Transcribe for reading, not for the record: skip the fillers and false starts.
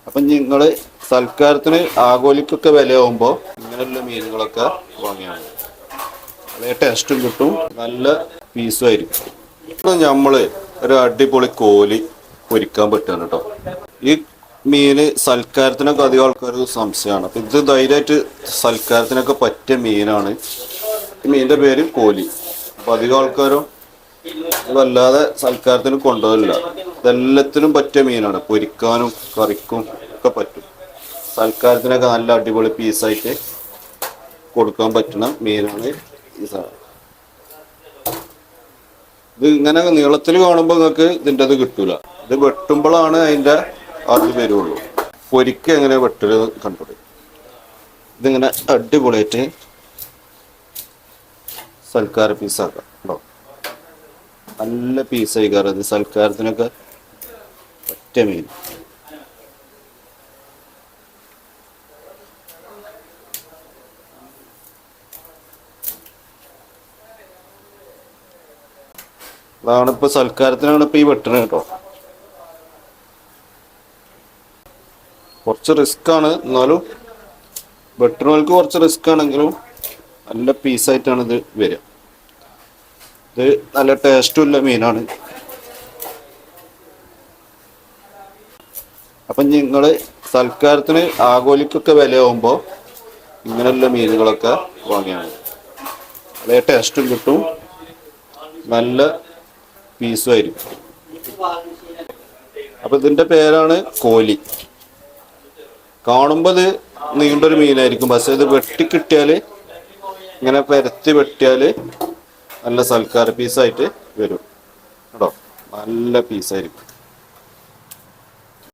അപ്പം നിങ്ങൾ സൽക്കാരത്തിന് ആഗോലിക്കൊക്കെ വിലയാകുമ്പോൾ ഇങ്ങനെയുള്ള മീനുകളൊക്കെ വാങ്ങിയാണ് അതേ ടേസ്റ്റും കിട്ടും, നല്ല പീസും ആയിരിക്കും. ഇപ്പം നമ്മൾ ഒരു അടിപൊളി കോലി പൊരിക്കാൻ പറ്റുകയാണ് കേട്ടോ. ഈ മീന് സൽക്കാരത്തിനൊക്കെ അധികം ആൾക്കാർക്ക് സംശയമാണ്. അപ്പം ഇത് ധൈര്യമായിട്ട് സൽക്കാരത്തിനൊക്കെ പറ്റിയ മീനാണ്. ഈ മീനിൻ്റെ പേര് കോലി. അപ്പം അധികം ആൾക്കാരും വല്ലാതെ സൽക്കാരത്തിന് കൊണ്ടുപോകില്ല. ഇതെല്ലാത്തിനും പറ്റിയ മീനാണ്, പൊരിക്കാനും കറിക്കും ഒക്കെ പറ്റും. സൽക്കാരത്തിനൊക്കെ നല്ല അടിപൊളി പീസായിട്ട് കൊടുക്കാൻ പറ്റുന്ന മീനാണ് ഈ സാധനം. ഇത് ഇങ്ങനെ നീളത്തിൽ കാണുമ്പോൾ നിങ്ങൾക്ക് ഇതിൻ്റെ അത് കിട്ടൂല. ഇത് വെട്ടുമ്പോഴാണ് അതിൻ്റെ അത് വരുള്ളൂ. പൊരിക്ക എങ്ങനെ വെട്ടല് കണ്ടത്. ഇതിങ്ങനെ അടിപൊളിയായിട്ട് സൽക്കാര പീസാക്കാം കേട്ടോ. നല്ല പീസായി കയറത് സൽക്കാരത്തിനൊക്കെ ഒറ്റ മീൻ. അതാണ് ഇപ്പൊ സൽക്കാരത്തിനാണ് ഇപ്പൊ ഈ വെട്ടണത് കേട്ടോ. കുറച്ച് റിസ്ക് ആണ്, എന്നാലും വെട്ടണവർക്ക് കുറച്ച് റിസ്ക് ആണെങ്കിലും നല്ല പീസായിട്ടാണ് ഇത് വരിക. ഇത് നല്ല ടേസ്റ്റും ഉള്ള മീനാണ്. അപ്പം നിങ്ങൾ സൽക്കാരത്തിന് ആഗോലിക്കൊക്കെ വിലയാകുമ്പോൾ ഇങ്ങനെയുള്ള മീനുകളൊക്കെ വാങ്ങിയാണ് അതേ ടേസ്റ്റും കിട്ടും, നല്ല പീസും ആയിരിക്കും. അപ്പം ഇതിൻ്റെ പേരാണ് കോലി. കാണുമ്പോൾ ഇത് നീണ്ടൊരു മീനായിരിക്കും, പക്ഷെ ഇത് വെട്ടിക്കിട്ടിയാൽ ഇങ്ങനെ പരത്തി വെട്ടിയാൽ നല്ല സൽക്കാര പീസായിട്ട് വരും കേട്ടോ. നല്ല പീസായിരിക്കും.